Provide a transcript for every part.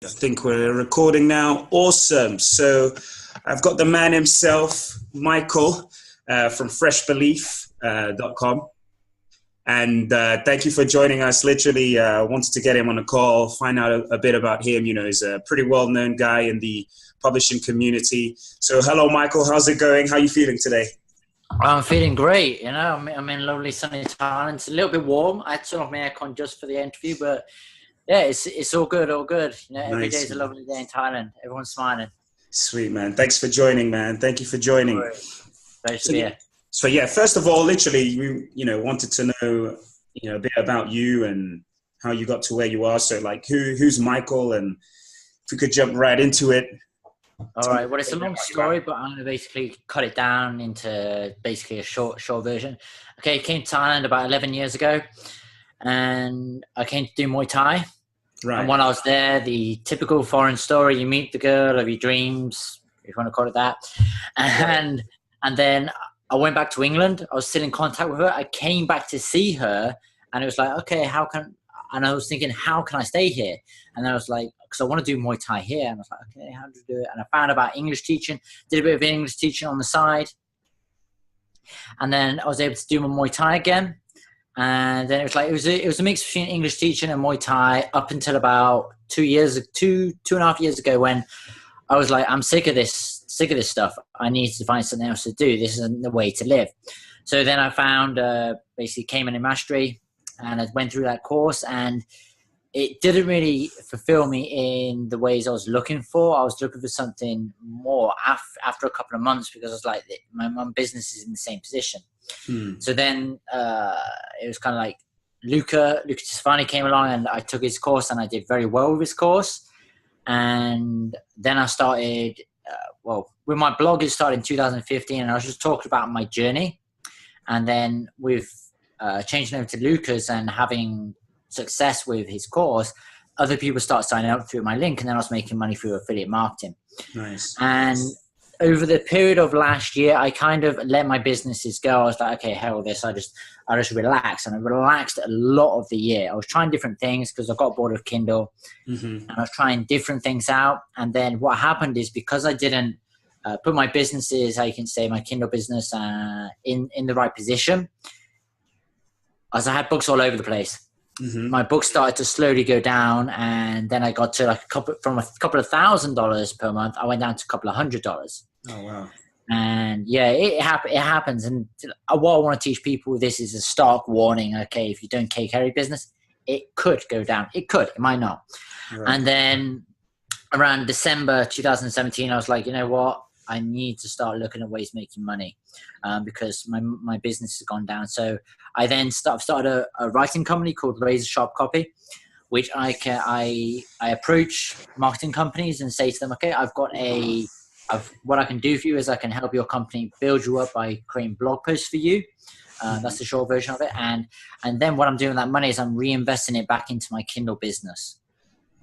I think we're recording now. Awesome. So I've got the man himself, Michael, from freshbelief.com. And thank you for joining us. Literally wanted to get him on a call, find out a bit about him. You know, he's a pretty well-known guy in the publishing community. So hello, Michael. How's it going? How are you feeling today? I'm feeling great. You know, I'm in lovely sunny Thailand. It's a little bit warm. I turned off my aircon just for the interview, but yeah, it's all good, all good. You know, every day is a lovely day in Thailand. Everyone's smiling. Sweet, man. Thanks for joining, man. Thank you for joining. So yeah, first of all, literally, we wanted to know, a bit about you and how you got to where you are. So like, who's Michael, and if we could jump right into it. All right. Well, it's a long story, but I'm going to basically cut it down into basically a short version. Okay, I came to Thailand about 11 years ago, and I came to do Muay Thai. Right. And when I was there, the typical foreign story, you meet the girl of your dreams, if you want to call it that. And then I went back to England. I was still in contact with her. I came back to see her, and it was like, okay, and I was thinking, how can I stay here? And then I was like, because I want to do Muay Thai here. And I was like, okay, how do you do it? And I found about English teaching, did a bit of English teaching on the side. And then I was able to do my Muay Thai again. And then it was a mix between English teaching and Muay Thai up until about 2 and a half years ago, when I was like, I'm sick of this stuff. I need to find something else to do. This isn't the way to live. So then I found basically Cayman and Mastery, and I went through that course, and it didn't really fulfill me in the ways I was looking for. I was looking for something more after a couple of months, because I was like, my business is in the same position. So then it was kind of like Luca Tisfani came along, and I took his course, and I did very well with his course. And then I started, with my blog, it started in 2015, and I was just talking about my journey. And then with changing over to Luca's and having success with his course, other people start signing up through my link, and then I was making money through affiliate marketing. Nice. And over the period of last year, I kind of let my businesses go. I was like, okay, hell with this. I just relaxed, and I relaxed a lot of the year. I was trying different things because I got bored of Kindle, and I was trying different things out. And then what happened is, because I didn't put my businesses, how you can say, my Kindle business in the right position, as I had books all over the place. My books started to slowly go down, and then I got to like from a couple of $1,000 per month, I went down to a couple of $100. Oh wow! And yeah, it happens. And what I want to teach people with this is a stark warning. Okay, if you don't take care of your business, it could go down. It might not. Right. And then around December 2017, I was like, you know what? I need to start looking at ways of making money, because my business has gone down. So I then started a writing company called Razor Sharp Copy, which I approach marketing companies and say to them, okay, what I can do for you is I can help your company build you up by creating blog posts for you. That's the short version of it. And then what I'm doing with that money is I'm reinvesting it back into my Kindle business.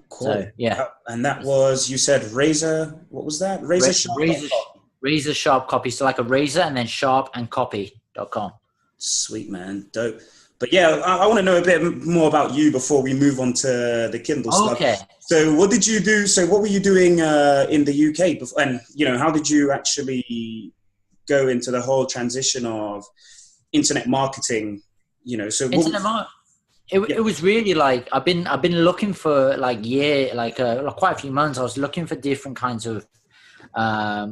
Cool. So, yeah. And that was, you said Razor, what was that? Razor Sharp Copy. So like a razor and then sharp and copy.com. Sweet, man. Dope. But yeah, I want to know a bit more about you before we move on to the Kindle stuff. Okay. So what did you do? So what were you doing in the UK before, and how did you actually go into the whole transition of internet marketing? It was really like I've been looking for quite a few months. I was looking for different kinds of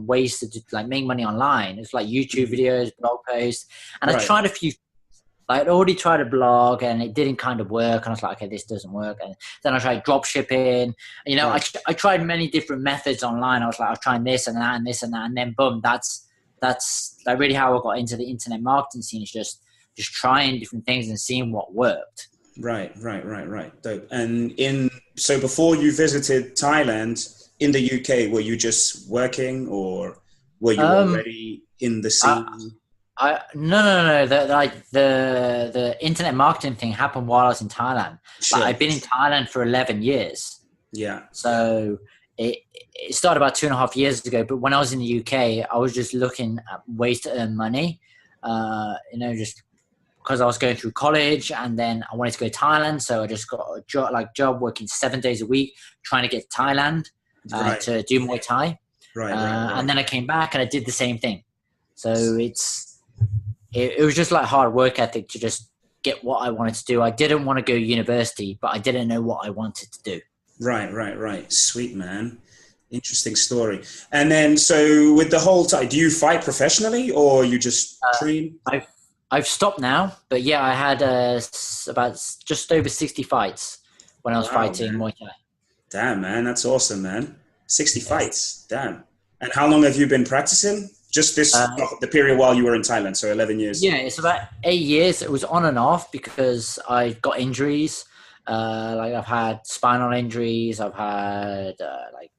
ways to make money online. It's like YouTube videos, blog posts, and I tried a few. I'd already tried a blog, and it didn't kind of work. And I was like, okay, this doesn't work. And then I tried drop shipping. I tried many different methods online. I was like, I was trying this and that and this and that, and then boom, that's like really how I got into the internet marketing scene. Is just trying different things and seeing what worked. Right. Dope. And so before you visited Thailand, in the UK, were you just working, or were you already in the scene? No. The internet marketing thing happened while I was in Thailand. Sure. I've been in Thailand for 11 years. Yeah. So it started about 2.5 years ago. But when I was in the UK, I was just looking at ways to earn money. Just because I was going through college, and then I wanted to go to Thailand. So I just got a job working 7 days a week, trying to get to Thailand to do Muay Thai. Right. And then I came back and I did the same thing. So it was just like hard work ethic to just get what I wanted to do. I didn't want to go to university, but I didn't know what I wanted to do. Right. Sweet, man. Interesting story. And then, so with the whole time, do you fight professionally or you just train? I've stopped now, but yeah, I had about just over 60 fights when I was fighting Muay Thai. Damn, man. That's awesome, man. 60 fights. Damn. And how long have you been practicing? Just the period while you were in Thailand, so 11 years. Yeah, it's about 8 years. It was on and off because I got injuries. Like I've had spinal injuries. I've had like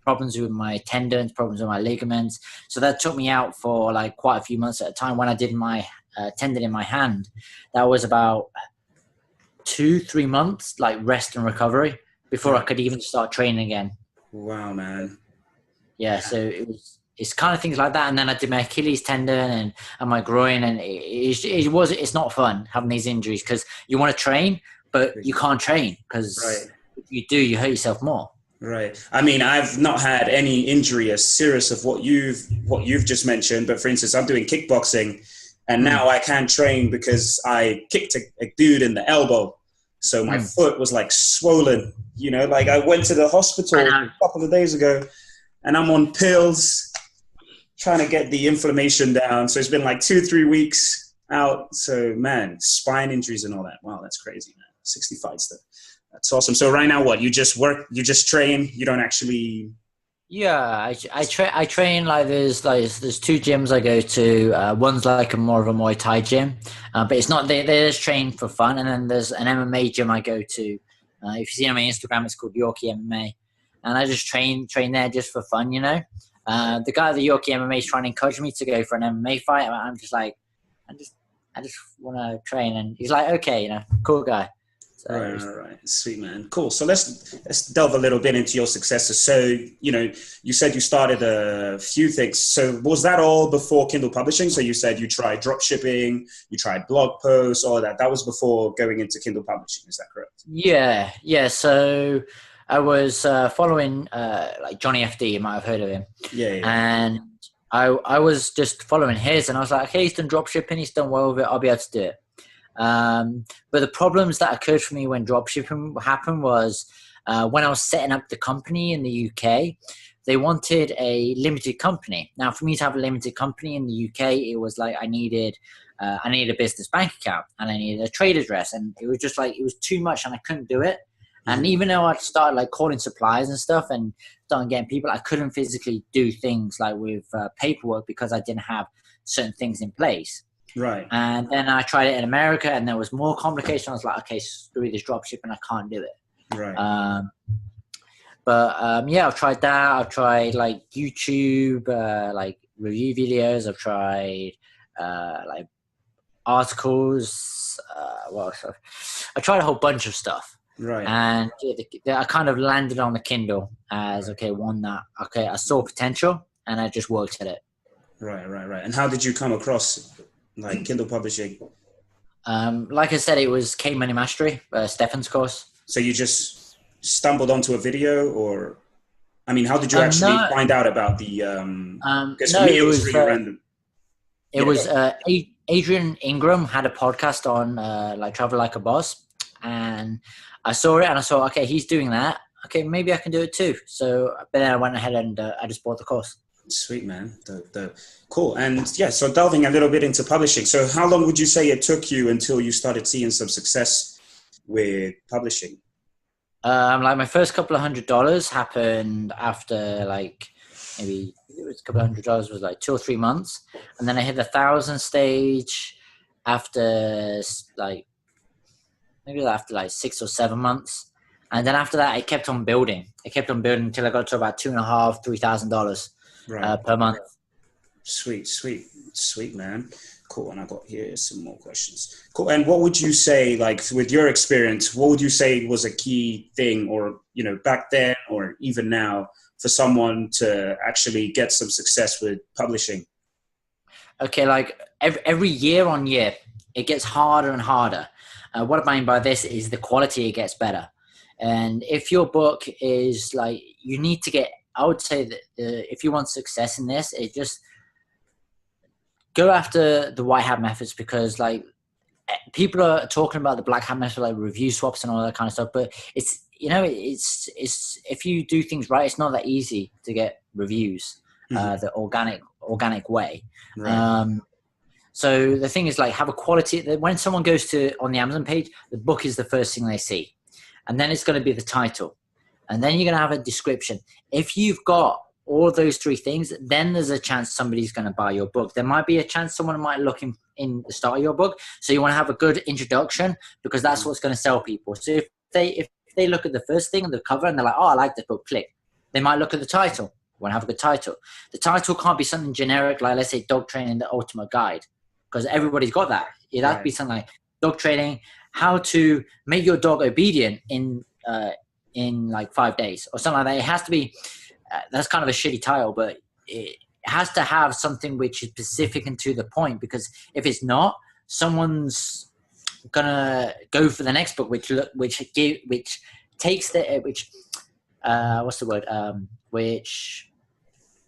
problems with my tendons, problems with my ligaments. So that took me out for like quite a few months at a time. When I did my tendon in my hand, that was about 2-3 months, like rest and recovery before I could even start training again. Wow, man. Yeah, so it's kind of things like that. And then I did my Achilles tendon and my groin, and it's not fun having these injuries because you want to train, but you can't train because if you do, you hurt yourself more. Right. I mean, I've not had any injury as serious of what you've just mentioned, but for instance, I'm doing kickboxing and now I can't train because I kicked a dude in the elbow. So my foot was like swollen, you know, like I went to the hospital a couple of days ago and I'm on pills trying to get the inflammation down. So it's been like 2-3 weeks out. So man, spine injuries and all that. Wow, that's crazy, man. 60 fights though. That's awesome. So right now, what? You just work, you just train, you don't actually... Yeah, I train like there's 2 gyms I go to. One's like more of a Muay Thai gym, but it's not, they just train for fun. And then there's an MMA gym I go to. If you see on my Instagram, it's called Yorkie MMA. And I just train there just for fun, you know. The guy at the Yorkie MMA is trying to encourage me to go for an MMA fight. I'm just like, I just want to train. And he's like, okay, you know, cool guy. So, right. Sweet, man. Cool. So let's delve a little bit into your successes. So, you know, you said you started a few things. So was that all before Kindle Publishing? So you said you tried drop shipping, you tried blog posts, all of that. That was before going into Kindle Publishing. Is that correct? Yeah. So I was following like Johnny FD. You might have heard of him. Yeah. And I was just following his, and I was like, okay, he's done drop shipping. He's done well with it. I'll be able to do it. But the problems that occurred for me when dropshipping happened was when I was setting up the company in the UK, they wanted a limited company. Now, for me to have a limited company in the UK, it was like I needed a business bank account and I needed a trade address, and it was just like it was too much, and I couldn't do it. And even though I'd started like calling suppliers and stuff and started getting people, I couldn't physically do things like with paperwork because I didn't have certain things in place. Right. And then I tried it in America, and there was more complication. I was like, okay, screw this drop shipping, I can't do it. Right. Yeah, I've tried that. I've tried like YouTube, like review videos. I've tried like articles. What else? I tried a whole bunch of stuff. Right. And I kind of landed on the Kindle as one that I saw potential, and I just worked at it. Right. And how did you come across like Kindle Publishing? Like I said, it was K Money Mastery, Stefan's course. So you just stumbled onto a video, or I mean, how did you actually find out about the? Because for me, it was really random. It was Adrian Ingram had a podcast on like Travel Like a Boss, and I saw it and I thought, okay, he's doing that. Okay, maybe I can do it too. So, but then I went ahead and I just bought the course. Sweet, man. Cool. And yeah, so delving a little bit into publishing. So how long would you say it took you until you started seeing some success with publishing? Like my first couple of $100 happened after like maybe it was a couple of $100 was like 2 or 3 months. And then I hit the 1,000 stage after like 6 or 7 months. And then after that, it kept on building. It kept on building until I got to about $2,500, $3,000 per month. Sweet, man. Cool. And I got here some more questions. Cool. And what would you say, like with your experience, what would you say was a key thing, or, you know, back then or even now, for someone to actually get some success with publishing? Okay. Like every year on year, it gets harder and harder. What I mean by this is the quality gets better. And if your book is like, you need to get, I would say that if you want success in this, it just go after the white hat methods, because like people are talking about the black hat method, like review swaps and all that kind of stuff. But it's, it's if you do things right, it's not that easy to get reviews the organic way. Right. So the thing is, like, have a quality. When someone goes on the Amazon page, the book is the first thing they see. And then it's going to be the title. And then you're going to have a description. If you've got all those three things, then there's a chance somebody's going to buy your book. There might be a chance someone might look in the start of your book. So you want to have a good introduction, because that's what's going to sell people. So if they look at the first thing on the cover and they're like, oh, I like this book, click. They might look at the title. You want to have a good title. The title can't be something generic, like, let's say, Dog Training, the Ultimate Guide, because everybody's got that. It has to be something like Dog Training, how to make your dog obedient in like 5 days or something like that. It has to be, that's kind of a shitty title, but it has to have something which is specific and to the point, because if it's not, someone's gonna go for the next book, which takes the, what's the word? Which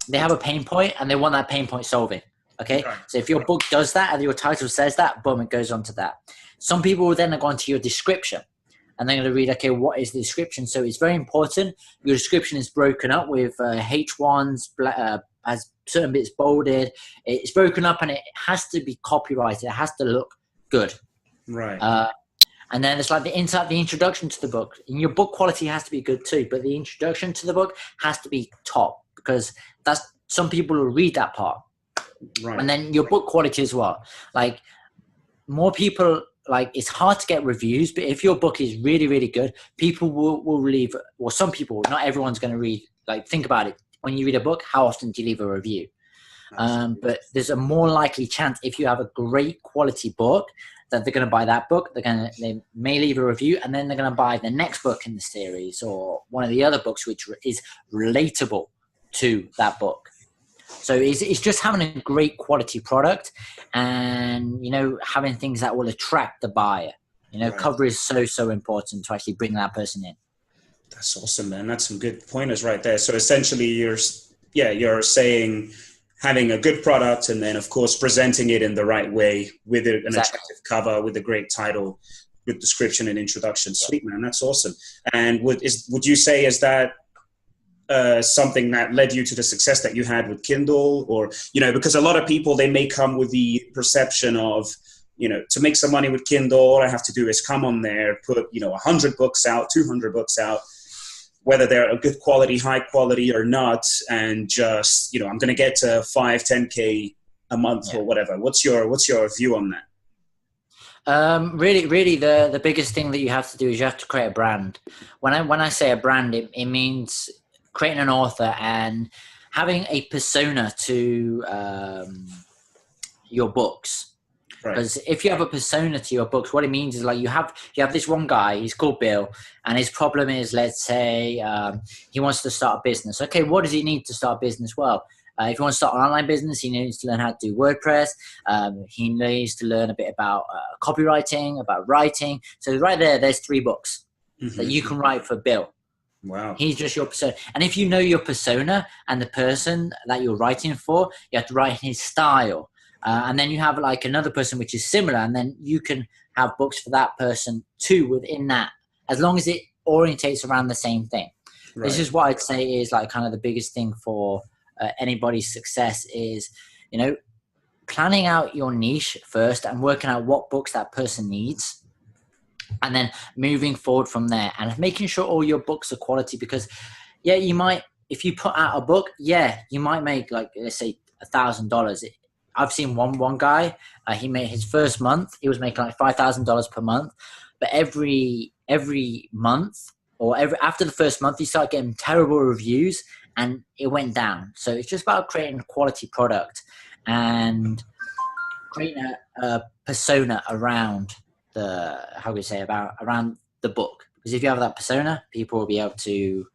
they have a pain point and they want that pain point solving. Okay. So if your book does that and your title says that, boom, it goes on to that. Some people will then go on to your description and they're going to read, okay, what is the description? So it's very important. Your description is broken up with H1s, has certain bits bolded. It's broken up and it has to be copyrighted. It has to look good. Right. And then it's like the introduction to the book. And your book quality has to be good too, but the introduction to the book has to be top, because some people will read that part. Right. And then your book quality as well. Like, more people, like, it's hard to get reviews, but if your book is really, really good, people will leave. Well, some people, not everyone's going to read. Like, think about it. When you read a book, how often do you leave a review? But there's a more likely chance, if you have a great quality book, that they're going to buy that book. They may leave a review, and then they're going to buy the next book in the series or one of the other books which is relatable to that book. So it's just having a great quality product and, having things that will attract the buyer. Right. Cover is so important to actually bring that person in. That's awesome, man. That's some good pointers right there. So essentially you're saying having a good product and then, of course, presenting it in the right way with an attractive cover, with a great title, good description and introduction. Sweet, man. That's awesome. And would you say, is that something that led you to the success that you had with Kindle? Or, because a lot of people, they may come with the perception of, to make some money with Kindle, all I have to do is come on there, put, 100 books out, 200 books out, whether they're a good quality, high quality or not, and just, I'm going to get to 5, 10K a month or whatever. What's your view on that? Really, the biggest thing that you have to do is you have to create a brand. When I say a brand, it means creating an author and having a persona to your books. Because if you have a persona to your books, what it means is, like, you have this one guy, he's called Bill, and his problem is, let's say, he wants to start a business. Okay, what does he need to start a business? Well, if he wants to start an online business, he needs to learn how to do WordPress. He needs to learn a bit about copywriting, about writing. So right there's 3 books that you can write for Bill. Wow. He's just your persona. And if you know your persona and the person that you're writing for, you have to write his style. And then you have, like, another person which is similar, and then you can have books for that person too within that, as long as it orientates around the same thing. Right. This is what I'd say is, like, kind of the biggest thing for anybody's success is, planning out your niche first and working out what books that person needs, and then moving forward from there and making sure all your books are quality. Because you might, if you put out a book, you might make, like, let's say $1,000. I've seen one guy, he made his first month, he was making like $5,000 per month, but every month or after the first month, he started getting terrible reviews and it went down. So it's just about creating a quality product and creating a persona around around the book. Because if you have that persona, people will be able to,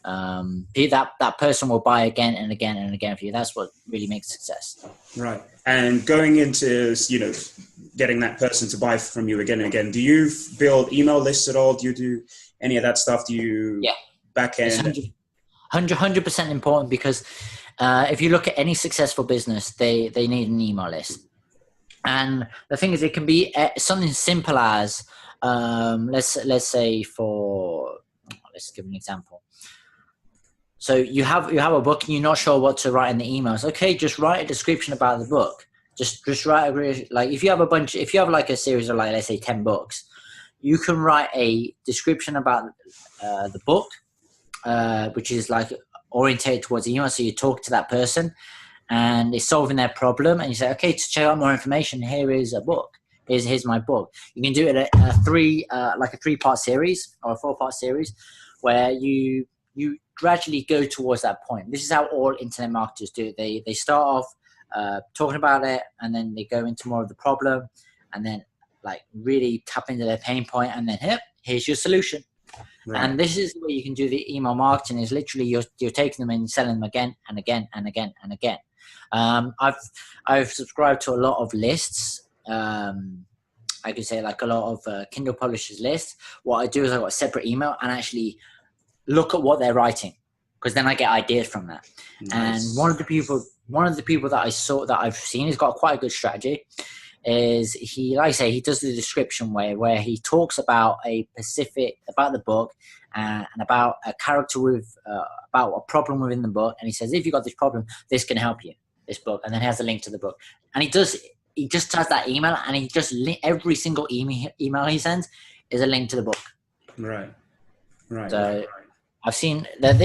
that person will buy again and again and again for you. That's what really makes success. Right. And going into, getting that person to buy from you again and again. Do you build email lists at all? Do you do any of that stuff? Do you back end? It's 100% important, because if you look at any successful business, they need an email list. And the thing is, it can be something simple as, let's say let's give an example. So you have a book and you're not sure what to write in the emails. Okay, just write a description about the book. Just write like if you have like a series of, like, let's say 10 books, you can write a description about the book, which is like orientated towards email. So you talk to that person and it's solving their problem, and you say, okay, to check out more information, here is a book. Here's my book. You can do it a 3-part series or a 4-part series, where you gradually go towards that point. This is how all internet marketers do it. They start off talking about it, and then they go into more of the problem, and then like really tap into their pain point, and then here's your solution. Right. And this is where you can do the email marketing. Is literally you're taking them and selling them again and again and again and again. I've subscribed to a lot of lists. I could say like a lot of Kindle Publishers lists. What I do is I've got a separate email and actually look at what they're writing, because then I get ideas from that. Nice. And one of the people that I've seen has got quite a good strategy. Is he, like I say, he does the description where he talks about about the book and about a character with about a problem within the book, and he says, if you got this problem, this can help you, this book, and then he has a link to the book. And he just has that email, and he just every single email he sends is a link to the book. Right. So I've seen that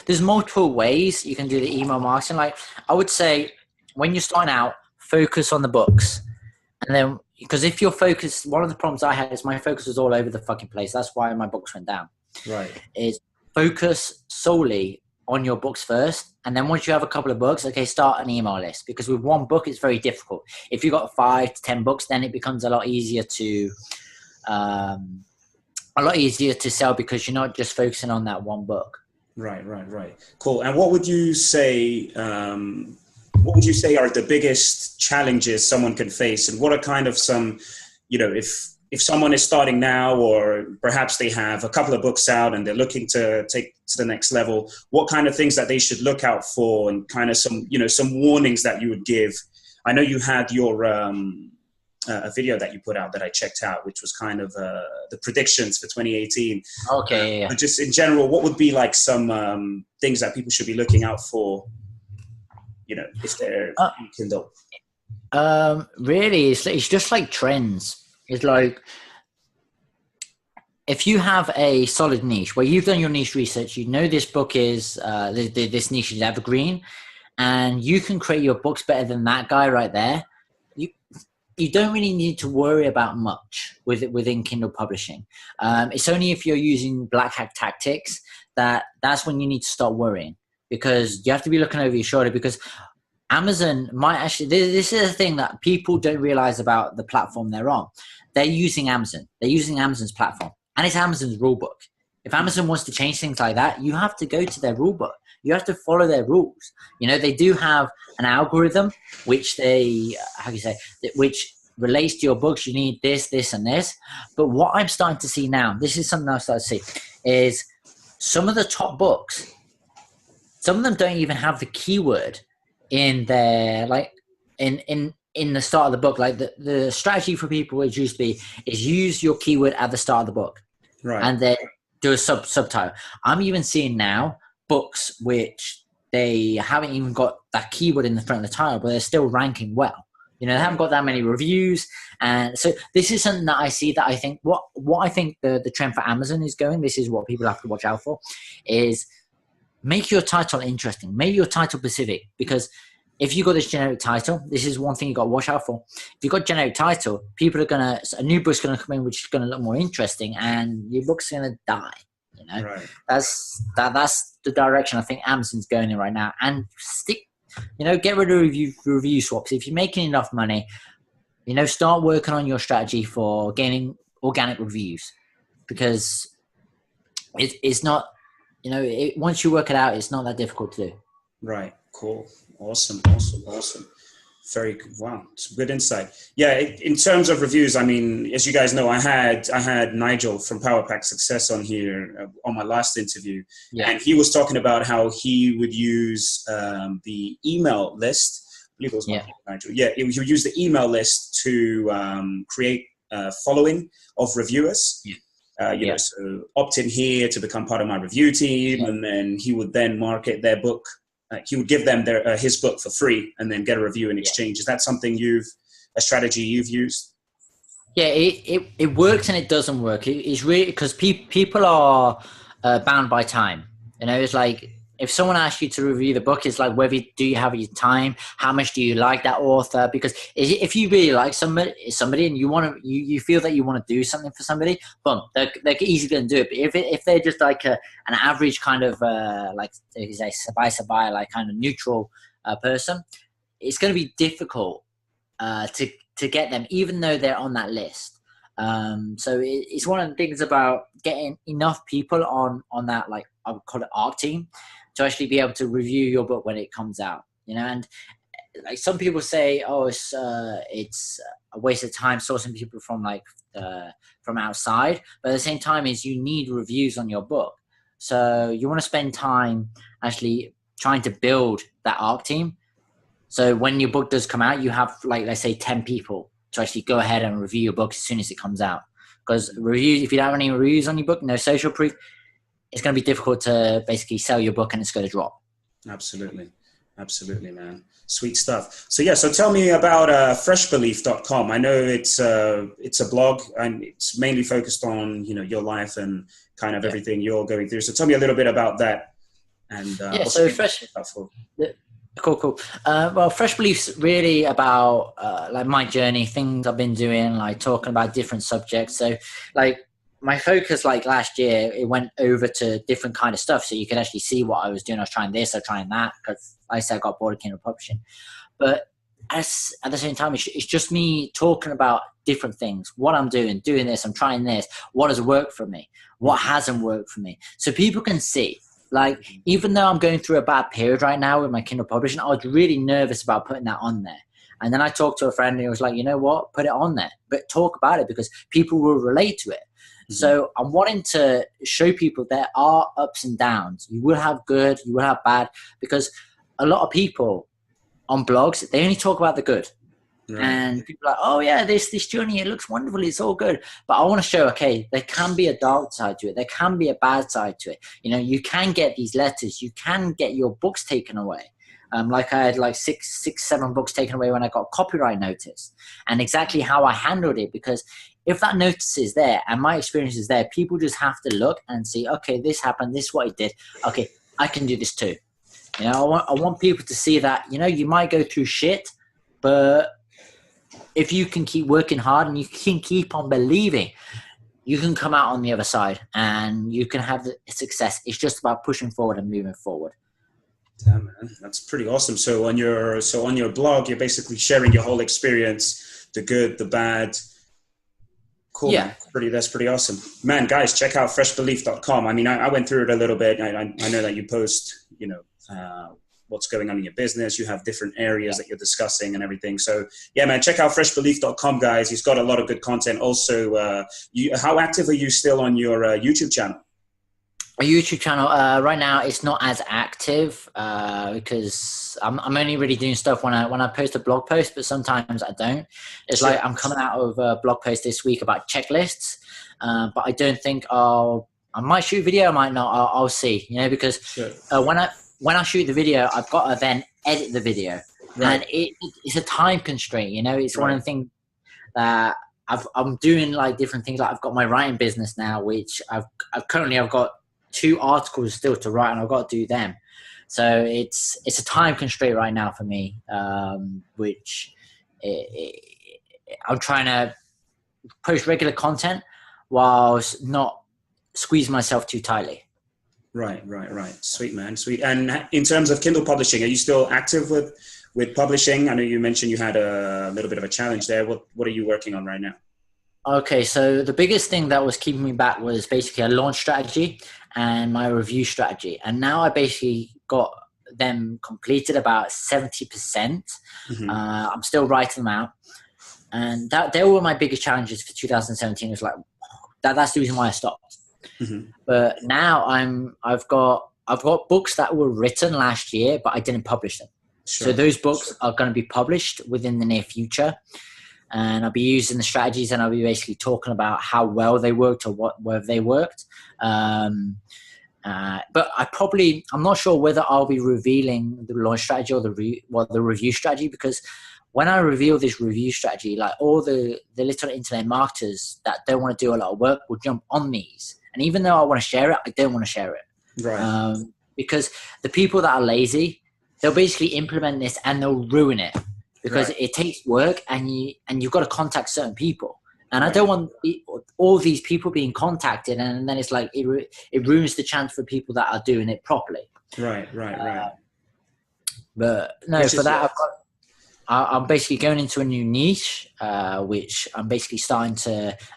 there's multiple ways you can do the email marketing. Like, I would say when you're starting out, focus on the books. And then, because if you're focused, one of the problems I had is my focus was all over the fucking place. That's why my books went down. Right. Is focus solely on your books first. And then once you have a couple of books, okay, start an email list. Because with one book, it's very difficult. If you've got 5 to 10 books, then it becomes a lot easier to sell, because you're not just focusing on that one book. Right. Cool. And what would you say are the biggest challenges someone can face, and what are kind of some, if someone is starting now, or perhaps they have a couple of books out and they're looking to take to the next level, what kind of things that they should look out for, and kind of some warnings that you would give? I know you had your a video that you put out that I checked out, which was kind of the predictions for 2018. Okay. But just in general, what would be like some things that people should be looking out for, if they're Kindle? Really, it's just like trends. It's like, if you have a solid niche where you've done your niche research, this book is this niche is evergreen, and you can create your books better than that guy right there. You don't really need to worry about much within Kindle Publishing. It's only if you're using black hat tactics that's when you need to start worrying, because you have to be looking over your shoulder, because Amazon might actually, this is a thing that people don't realize about the platform they're on. They're using Amazon. They're using Amazon's platform, and it's Amazon's rule book. If Amazon wants to change things like that, you have to go to their rule book. You have to follow their rules. They do have an algorithm which which relates to your books. You need this, this, and this. But what I'm starting to see now, this is something I'm starting to see, is some of the top books, some of them don't even have the keyword in their, like, in the start of the book. Like the strategy for people which used to be is use your keyword at the start of the book. Right. And then do a subtitle. I'm even seeing now books which they haven't even got that keyword in the front of the title, but they're still ranking well. They haven't got that many reviews. And so this is something that I see, that I think what I think the trend for Amazon is going, this is what people have to watch out for, is make your title interesting, make your title specific. Because if you got this generic title, this is one thing you got to watch out for. If you've got generic title, a new book's going to come in which is going to look more interesting, and your book's going to die. Right. That's the direction I think Amazon's going in right now. And get rid of review swaps. If you're making enough money, start working on your strategy for gaining organic reviews, because it's not, once you work it out, it's not that difficult to do. Right. Cool. Awesome. Very good. Wow, it's good insight. Yeah, in terms of reviews, I mean, as you guys know, I had Nigel from Power Pack Success on here on my last interview, and he was talking about how he would use the email list. I believe it was Nigel. Yeah, he would use the email list to create a following of reviewers. You know, so opt in here to become part of my review team, and then he would then market their book. He would give them his book for free and then get a review in exchange. Is that something a strategy you've used? Yeah, it works and it doesn't work. It's really because people are bound by time. You know, it's like if someone asks you to review the book, it's like do you have your time? How much do you like that author? Because if you really like somebody and you feel that you want to do something for somebody, boom, they're easily going to do it. But if they're just like an average kind of like they say sabai like kind of neutral person, it's going to be difficult to get them, even though they're on that list. So it's one of the things about getting enough people on that, like I would call it ARC team, to actually be able to review your book when it comes out, you know. And like some people say, oh, it's a waste of time sourcing people from from outside, but at the same time is you need reviews on your book. So you want to spend time actually trying to build that ARC team. So when your book does come out, you have, like, let's say 10 people to actually go ahead and review your book as soon as it comes out. Because reviews, if you don't have any reviews on your book, no social proof, it's going to be difficult to basically sell your book and it's going to drop. Absolutely. Absolutely, man. Sweet stuff. So yeah, so tell me about freshbelief.com. I know it's a blog and it's mainly focused on, you know, your life and kind of everything you're going through. So tell me a little bit about that. And so Cool. Well, Fresh Belief's really about like my journey, things I've been doing, like talking about different subjects. So like my focus, like last year, it went over to different kind of stuff. So you could actually see what I was doing. I was trying this, I was trying that, because like I said, I got bored of Kindle Publishing. But at the same time, it's just me talking about different things, what I'm doing this, I'm trying this, what has worked for me, what hasn't worked for me. So people can see. Like, even though I'm going through a bad period right now with my Kindle Publishing, I was really nervous about putting that on there. And then I talked to a friend and he was like, you know what, put it on there, but talk about it because people will relate to it. Mm-hmm. So I'm wanting to show people there are ups and downs. You will have good, you will have bad, because a lot of people on blogs, they only talk about the good. Right. And people are like, oh yeah, this journey, it looks wonderful, it's all good. But I want to show, okay, there can be a dark side to it. There can be a bad side to it. You know, you can get these letters. You can get your books taken away. Like I had like six, 7 books taken away when I got copyright notice. And exactly how I handled it, because if that notice is there and my experience is there, people just have to look and see, okay, this happened, this is what it did. Okay, I can do this too. You know, I want people to see that, you know, you might go through shit, but if you can keep working hard and you can keep on believing, you can come out on the other side and you can have the success. It's just about pushing forward and moving forward. Damn, man, that's pretty awesome. So on your blog, you're basically sharing your whole experience, the good, the bad. Cool. Yeah. That's pretty awesome, man. Guys, check out freshbelief.com. I mean, I went through it a little bit. I know that you post, you know, what's going on in your business. You have different areas that you're discussing and everything. So yeah, man, check out freshbelief.com, guys. He's got a lot of good content. Also, how active are you still on your YouTube channel? A YouTube channel right now, it's not as active because I'm only really doing stuff when I post a blog post, but sometimes I don't. It's like I'm coming out of a blog post this week about checklists, but I don't think I might shoot a video, I might not. I'll see, you know, because when I shoot the video, I've got to then edit the video, and it's a time constraint. You know, it's one of the things that I'm doing, like different things. Like I've got my writing business now, which I've got 2 articles still to write, and I've got to do them. So it's a time constraint right now for me, which I'm trying to post regular content whilst not squeeze myself too tightly. Right. Sweet, man. Sweet. And in terms of Kindle Publishing, are you still active with publishing? I know you mentioned you had a little bit of a challenge there. What are you working on right now? Okay, so the biggest thing that was keeping me back was basically a launch strategy and my review strategy. And now I basically got them completed, about 70%. I'm still writing them out. And they were my biggest challenges for 2017. It was like, that's the reason why I stopped. But now I've got books that were written last year, but I didn't publish them. So those books are going to be published within the near future. And I'll be using the strategies, and I'll be basically talking about how well they worked or whether they worked. But I'm not sure whether I'll be revealing the launch strategy or the review strategy, because when I reveal this review strategy, like all the little internet marketers that don't want to do a lot of work will jump on these. And even though I want to share it, I don't want to share it. Right. Because the people that are lazy, they'll basically implement this and they'll ruin it, because it takes work, and you've got to contact certain people. And I don't want all these people being contacted, and then it's like it ruins the chance for people that are doing it properly. Right. But no, for that, I'm basically going into a new niche, which I'm basically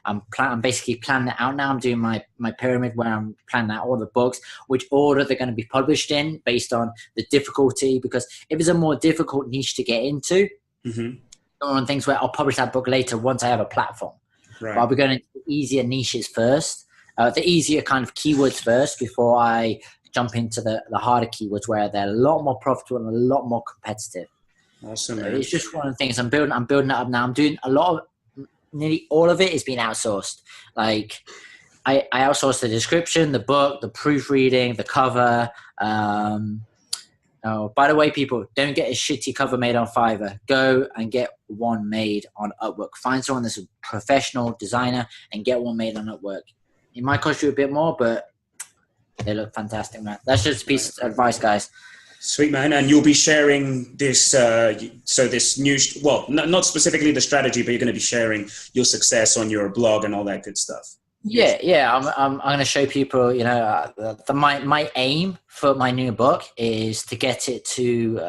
I'm basically planning it out now. I'm doing my pyramid where I'm planning out all the books, which order they're going to be published in based on the difficulty. Because if it's a more difficult niche to get into, on things where I'll publish that book later once I have a platform. But I'll be going into the easier niches first, the easier kind of keywords first, before I jump into the harder keywords where they're a lot more profitable and a lot more competitive. Awesome, So man. it's just one of the things I'm building it up now. I'm doing nearly all of it is being outsourced. Like I outsource the description, the book, the proofreading, the cover. Oh, by the way, people, don't get a shitty cover made on Fiverr. Go and get one made on Upwork. Find someone that's a professional designer and get one made on Upwork. It might cost you a bit more, but they look fantastic, man. That's just a piece of advice, guys. Sweet, man. And you'll be sharing this, this new, not specifically the strategy, but you're going to be sharing your success on your blog and all that good stuff. Yeah. I'm going to show people, my aim for my new book is to get it to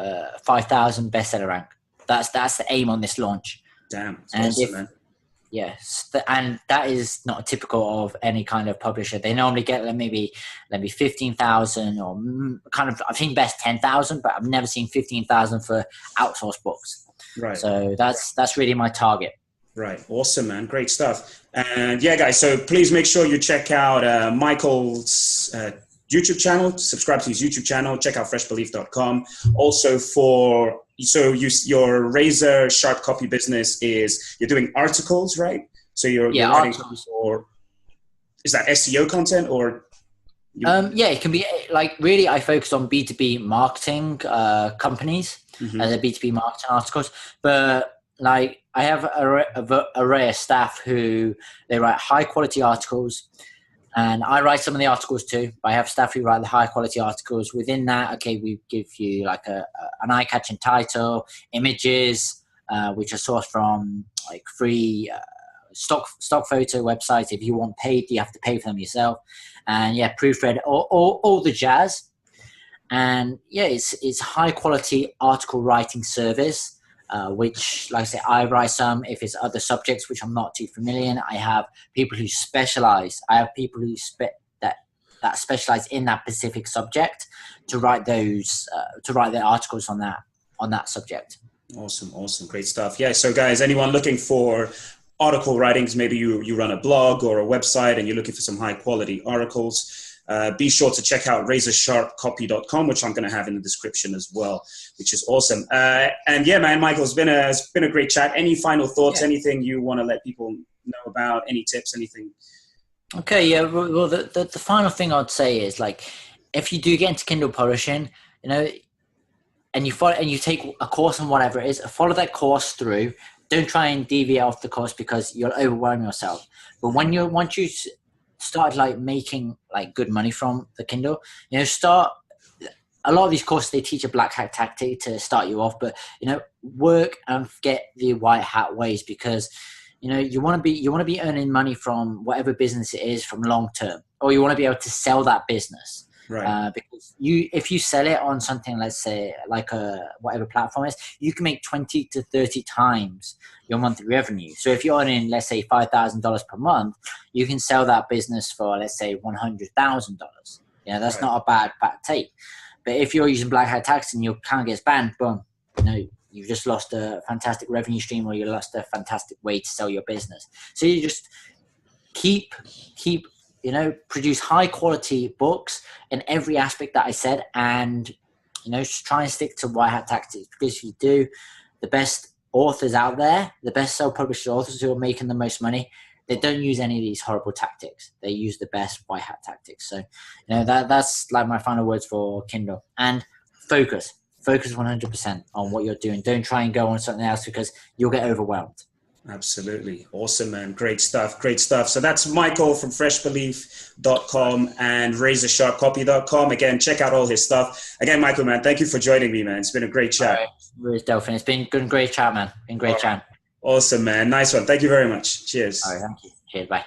5,000 bestseller rank. That's the aim on this launch. Damn. That's awesome, man. Yes, and that is not typical of any kind of publisher. They normally get maybe 15,000 or kind of, I've seen best 10,000, but I've never seen 15,000 for outsourced books. Right. So that's really my target. Right. Awesome, man. Great stuff. And yeah, guys, so please make sure you check out Michael's YouTube channel, subscribe to his YouTube channel, check out freshbelief.com. Also your razor sharp copy business you're doing articles, right? So you're writing for, is that SEO content or? It can be like, really, I focus on B2B marketing companies as a B2B marketing articles, but like I have a array of staff who they write high quality articles. And I write some of the articles too. But I have staff who write the high quality articles. Within that, we give you like an eye-catching title, images, which are sourced from like free stock photo websites. If you want paid, you have to pay for them yourself. And proofread, all the jazz. And it's high quality article writing service. Which, like I say, I write some. If it's other subjects which I'm not too familiar in, I have people who specialize. I have people who that specialize in that specific subject to write those their articles on that subject. Awesome, great stuff. Yeah. So, guys, anyone looking for article writings, maybe you run a blog or a website and you're looking for some high quality articles. Be sure to check out razorsharpcopy.com, which I'm going to have in the description as well, which is awesome. And yeah, man, Michael, it's been a great chat. Any final thoughts? Yeah. Anything you want to let people know about? Any tips? Anything? Okay. Yeah. Well, the final thing I'd say is, like, if you do get into Kindle Publishing, and you take a course on whatever it is, follow that course through. Don't try and deviate off the course because you'll overwhelm yourself. But once you started like making like good money from the Kindle, start a lot of these courses, they teach a black hat tactic to start you off, but work and get the white hat ways, because you want to be earning money from whatever business it is from long term, or you want to be able to sell that business. Right. Because if you sell it on something, let's say like whatever platform is, you can make 20 to 30 times your monthly revenue. So if you're earning, let's say $5,000 per month, you can sell that business for, let's say, $100,000. That's not a bad take. But if you're using black hat tactics and your account gets banned, boom, you've just lost a fantastic revenue stream, or you lost a fantastic way to sell your business. So you just keep produce high quality books in every aspect that I said, and just try and stick to white hat tactics, because if you do, the best authors out there, the best self-published authors who are making the most money, they don't use any of these horrible tactics. They use the best white hat tactics. So, that's like my final words for Kindle. And focus 100% on what you're doing. Don't try and go on something else, because you'll get overwhelmed. Absolutely. Awesome, man. Great stuff. So that's Michael from freshbelief.com and razorsharpcopy.com. Again, check out all his stuff. Again, Michael, man, thank you for joining me, man. It's been a great chat. All right. Delphin. It's been good, great chat, man. Been great chat. Awesome, man. Nice one. Thank you very much. Cheers. All right, thank you. Cheers. Bye.